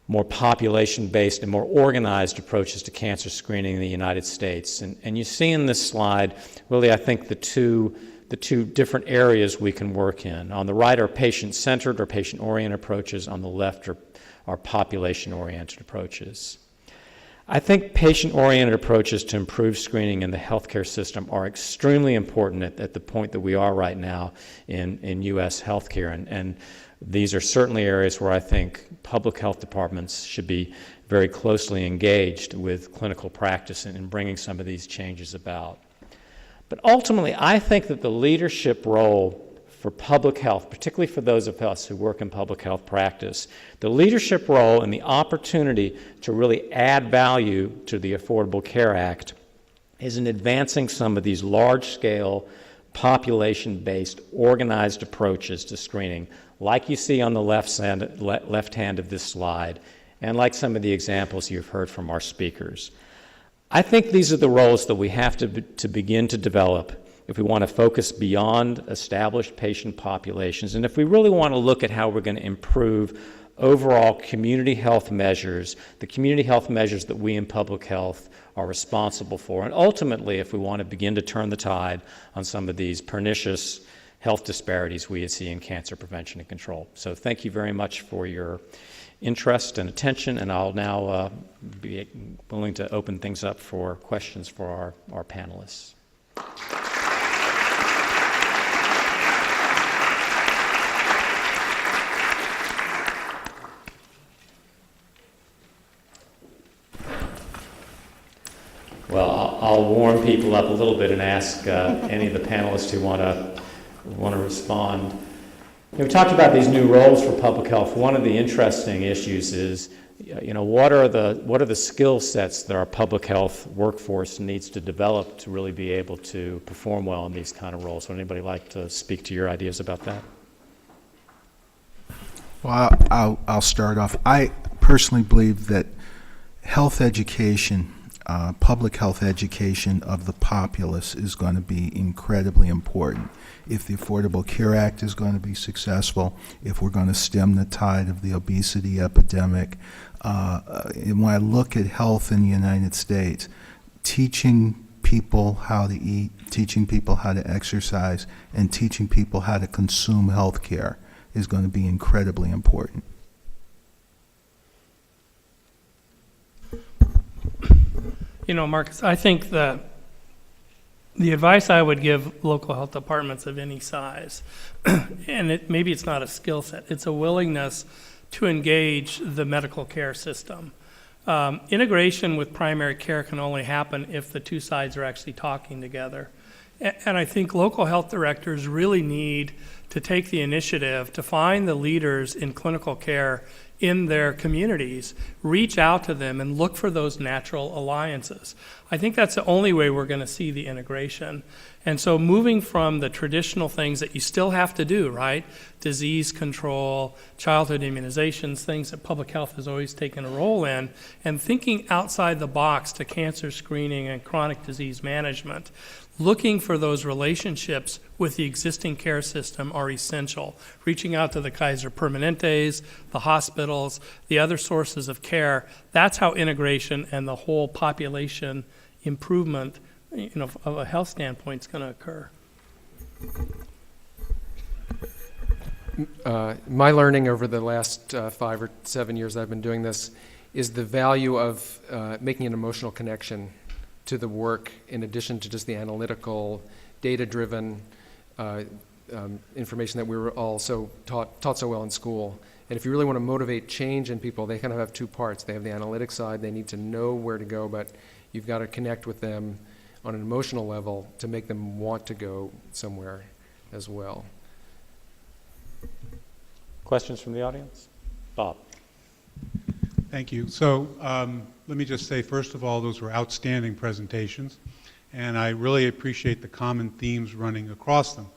more population-based and more organized approaches to cancer screening in the United States. And you see in this slide, really, I think the two different areas we can work in. On the right are patient-centered or patient-oriented approaches. On the left are population-oriented approaches. I think patient-oriented approaches to improve screening in the healthcare system are extremely important at the point that we are right now in U.S. healthcare. And these are certainly areas where I think public health departments should be very closely engaged with clinical practice in bringing some of these changes about. But ultimately, I think that the leadership role for public health, particularly for those of us who work in public health practice, the leadership role and the opportunity to really add value to the Affordable Care Act is in advancing some of these large-scale, population-based, organized approaches to screening, like you see on the left hand of this slide, and like some of the examples you've heard from our speakers. I think these are the roles that we have to begin to develop if we want to focus beyond established patient populations, and if we really want to look at how we're going to improve overall community health measures, the community health measures that we in public health are responsible for, and ultimately if we want to begin to turn the tide on some of these pernicious health disparities we see in cancer prevention and control. So thank you very much for your interest and attention, and I'll now be willing to open things up for questions for our panelists. Well, I'll warm people up a little bit and ask any of the panelists who want to respond. We talked about these new roles for public health. One of the interesting issues is, what are the skill sets that our public health workforce needs to develop to really be able to perform well in these kind of roles? Would anybody like to speak to your ideas about that? Well, I'll start off. I personally believe that health education, public health education of the populace is going to be incredibly important. If the Affordable Care Act is going to be successful, if we're going to stem the tide of the obesity epidemic, and when I look at health in the United States, teaching people how to eat, teaching people how to exercise, and teaching people how to consume health care is going to be incredibly important. You know, Marcus, I think the advice I would give local health departments of any size, and maybe it's not a skill set, it's a willingness to engage the medical care system. Integration with primary care can only happen if the two sides are actually talking together. And I think local health directors really need to take the initiative to find the leaders in clinical care in their communities, reach out to them, and look for those natural alliances. I think that's the only way we're going to see the integration. And so moving from the traditional things that you still have to do, right? Disease control, childhood immunizations, things that public health has always taken a role in, and thinking outside the box to cancer screening and chronic disease management. Looking for those relationships with the existing care system are essential. Reaching out to the Kaiser Permanentes, the hospitals, the other sources of care, that's how integration and the whole population improvement, you know, of a health standpoint is going to occur. My learning over the last 5 or 7 years I've been doing this is the value of making an emotional connection to the work in addition to just the analytical, data-driven information that we were all taught so well in school. And if you really want to motivate change in people, they kind of have two parts. They have the analytic side, they need to know where to go, but you've got to connect with them on an emotional level to make them want to go somewhere as well. Questions from the audience? Bob. Thank you. So let me just say, first of all, those were outstanding presentations, and I really appreciate the common themes running across them.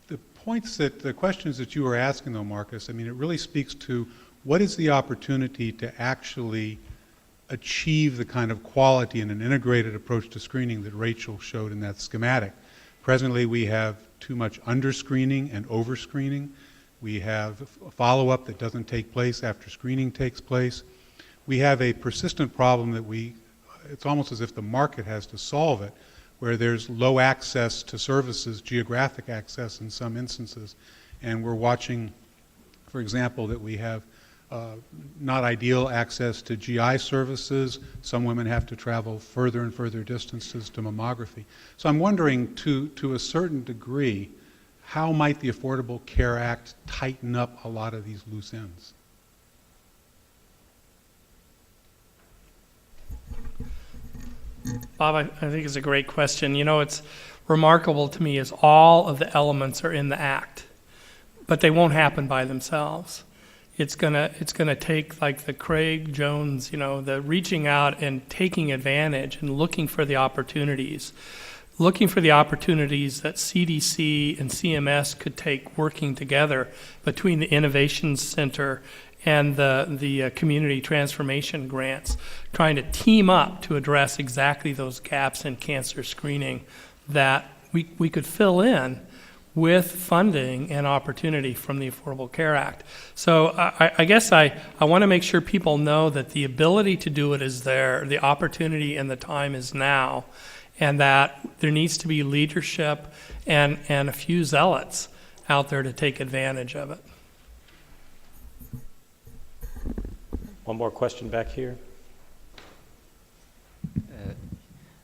The questions that you were asking, though, Marcus, I mean, it really speaks to what is the opportunity to actually achieve the kind of quality in an integrated approach to screening that Rachel showed in that schematic. Presently, we have too much under-screening and over-screening. We have a follow-up that doesn't take place after screening takes place. We have a persistent problem that it's almost as if the market has to solve it, where there's low access to services, geographic access in some instances. And we're watching, for example, that we have not ideal access to GI services. Some women have to travel further and further distances to mammography. So I'm wondering, to a certain degree, how might the Affordable Care Act tighten up a lot of these loose ends? Bob, I think it's a great question. You know, it's remarkable to me is all of the elements are in the act, but they won't happen by themselves. It's gonna take like the Craig Jones, you know, the reaching out and taking advantage and looking for the opportunities that CDC and CMS could take working together between the Innovation Center and the community transformation grants, trying to team up to address exactly those gaps in cancer screening that we could fill in with funding and opportunity from the Affordable Care Act. So I guess I want to make sure people know that the ability to do it is there, the opportunity and the time is now, and that there needs to be leadership and a few zealots out there to take advantage of it. One more question back here.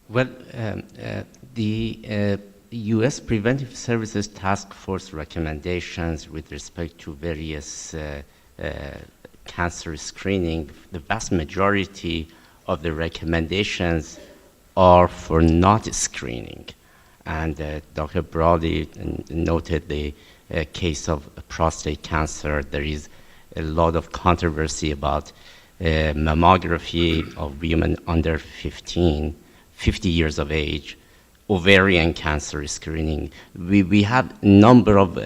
The U.S. Preventive Services Task Force recommendations with respect to various cancer screening, the vast majority of the recommendations are for not screening. And Dr. Brody noted the case of prostate cancer. There is a lot of controversy about mammography of women under 50 years of age, ovarian cancer screening. We have a number of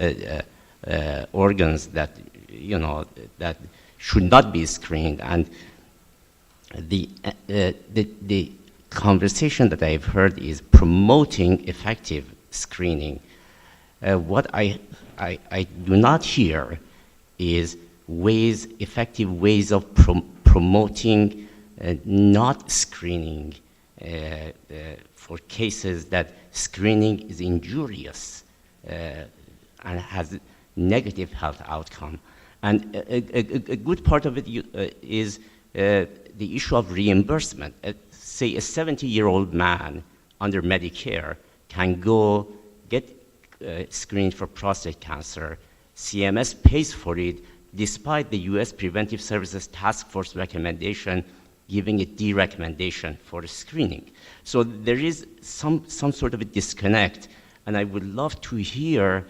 organs that, you know, that should not be screened. And the conversation that I've heard is promoting effective screening. What I do not hear is effective ways of promoting not screening for cases that screening is injurious and has negative health outcome. And a good part of it is the issue of reimbursement. say a 70-year-old man under Medicare can go get screened for prostate cancer. CMS pays for it despite the U.S. Preventive Services Task Force recommendation giving a D recommendation for screening. So there is some sort of a disconnect, and I would love to hear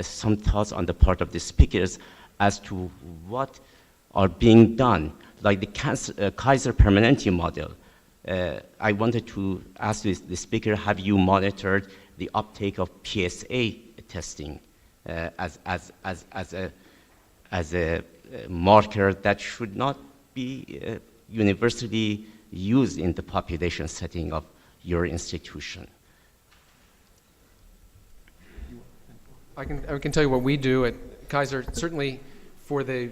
some thoughts on the part of the speakers as to what are being done, like the Kaiser Permanente model. I wanted to ask the speaker, have you monitored the uptake of PSA testing as a marker that should not be universally used in the population setting of your institution? I can tell you what we do at Kaiser. Certainly for the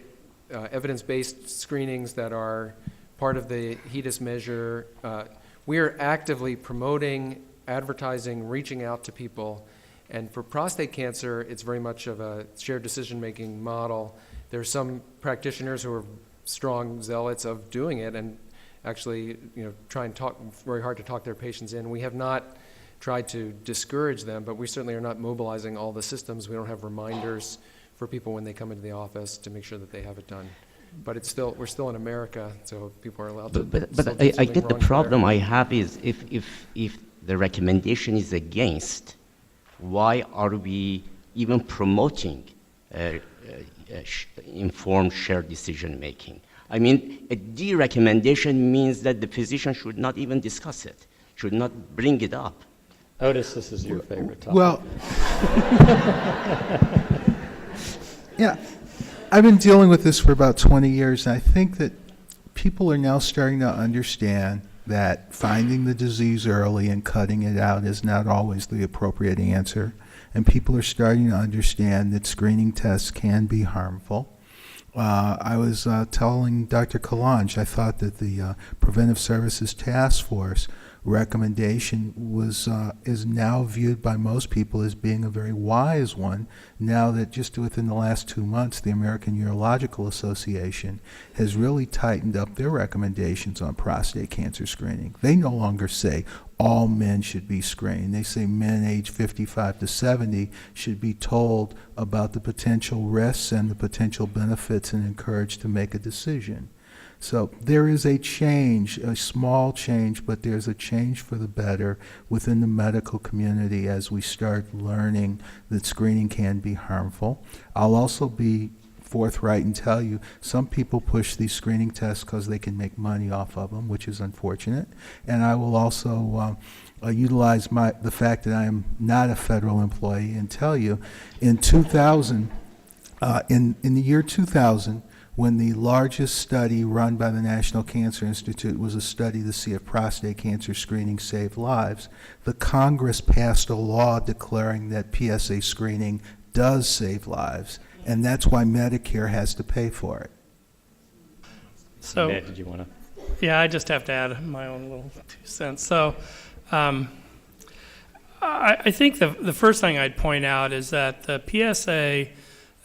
evidence-based screenings that are part of the HEDIS measure, we are actively promoting, advertising, reaching out to people. And for prostate cancer, it's very much of a shared decision-making model. There are some practitioners who are strong zealots of doing it and actually, try and talk very hard to talk their patients in. We have not tried to discourage them, but we certainly are not mobilizing all the systems. We don't have reminders for people when they come into the office to make sure that they have it done. But we're still in America, so people are allowed to. But I get the problem I have is if the recommendation is against, why are we even promoting informed shared decision making? I mean, a D recommendation means that the physician should not even discuss it, should not bring it up. Otis, this is your favorite topic. Well, yeah, I've been dealing with this for about 20 years, and I think that people are now starting to understand that finding the disease early and cutting it out is not always the appropriate answer. And people are starting to understand that screening tests can be harmful. I was telling Dr. Kalanj, I thought that the Preventive Services Task Force recommendation is now viewed by most people as being a very wise one, now that just within the last 2 months, the American Urological Association has really tightened up their recommendations on prostate cancer screening. They no longer say all men should be screened. They say men aged 55 to 70 should be told about the potential risks and the potential benefits and encouraged to make a decision. So there is a change, a small change, but there's a change for the better within the medical community as we start learning that screening can be harmful. I'll also be forthright and tell you some people push these screening tests because they can make money off of them, which is unfortunate. And I will also utilize the fact that I am not a federal employee and tell you in 2000, in the year 2000, when the largest study run by the National Cancer Institute was a study to see if prostate cancer screening saved lives, the Congress passed a law declaring that PSA screening does save lives, and that's why Medicare has to pay for it. So, Matt, did you want to? yeah, I just have to add my own little 2 cents. So I think the first thing I'd point out is that the PSA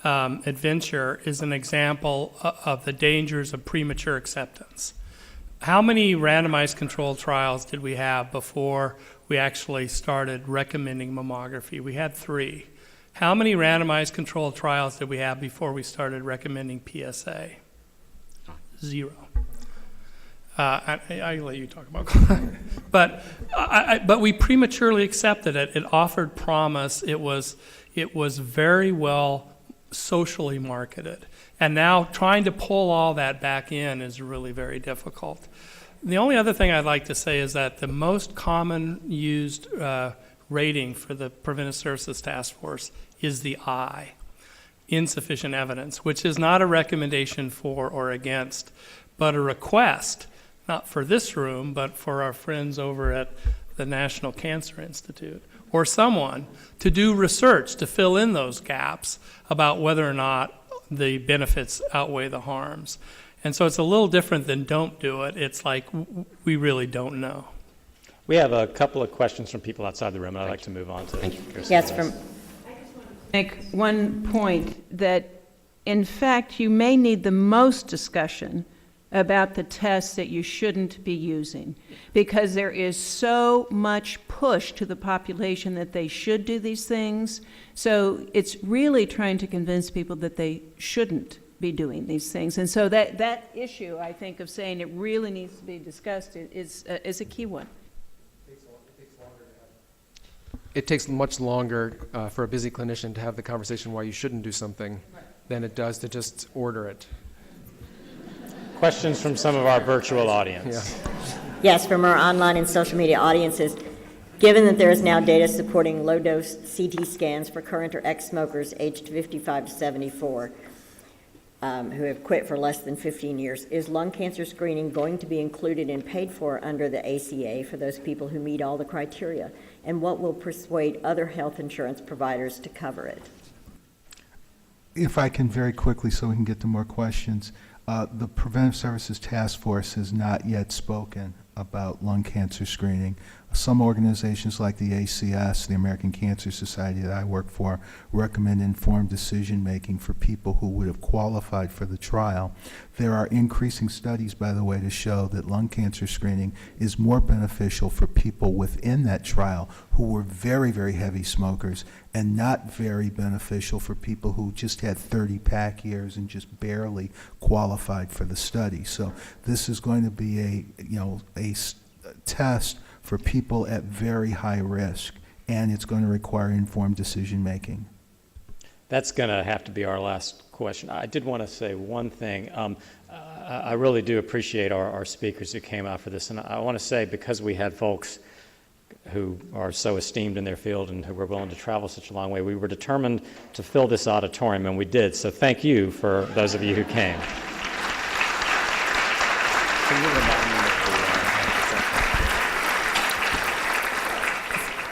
adventure is an example of the dangers of premature acceptance. How many randomized controlled trials did we have before we actually started recommending mammography? We had 3. How many randomized controlled trials did we have before we started recommending PSA? 0. I'll let you talk about but we prematurely accepted it. It offered promise. It was very well socially marketed. And now trying to pull all that back in is really very difficult. The only other thing I'd like to say is that the most common used rating for the Preventive Services Task Force is the I, insufficient evidence, which is not a recommendation for or against, but a request, not for this room, but for our friends over at the National Cancer Institute, or someone to do research to fill in those gaps about whether or not the benefits outweigh the harms. And so it's a little different than don't do it. It's like we really don't know. We have a couple of questions from people outside the room, and I'd like to move on to. Yes, from. Make one point that, in fact, you may need the most discussion about the tests that you shouldn't be using, because there is so much push to the population that they should do these things. So it's really trying to convince people that they shouldn't be doing these things. And so that issue, I think, of saying it really needs to be discussed is a key one. It takes much longer for a busy clinician to have the conversation why you shouldn't do something than it does to just order it. Questions from some of our virtual audience? Yes, from our online and social media audiences. Given that there is now data supporting low-dose CT scans for current or ex-smokers aged 55 to 74 who have quit for less than 15 years, is lung cancer screening going to be included and paid for under the ACA for those people who meet all the criteria? And what will persuade other health insurance providers to cover it? If I can very quickly, so we can get to more questions. The Preventive Services Task Force has not yet spoken about lung cancer screening. Some organizations like the A.C.F, the American Cancer Society that I work for, recommend informed decision-making for people who would have qualified for the trial. There are increasing studies, by the way, to show that lung cancer screening is more beneficial for people within that trial who were very, very heavy smokers, and not very beneficial for people who just had 30 pack years and just barely qualified for the study. So this is going to be a test for people at very high risk, and it's going to require informed decision making. That's going to have to be our last question. I did want to say one thing. I really do appreciate our speakers who came out for this, and I want to say, because we had folks who are so esteemed in their field and who were willing to travel such a long way, we were determined to fill this auditorium, and we did. So thank you for those of you who came. Can you remind me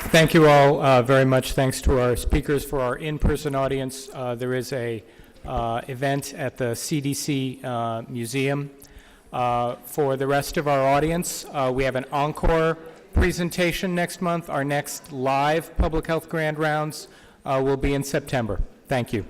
Thank you all very much. Thanks to our speakers. For our in-person audience, there is a event at the CDC Museum. For the rest of our audience, we have an encore presentation next month. Our next live public health grand rounds will be in September. Thank you.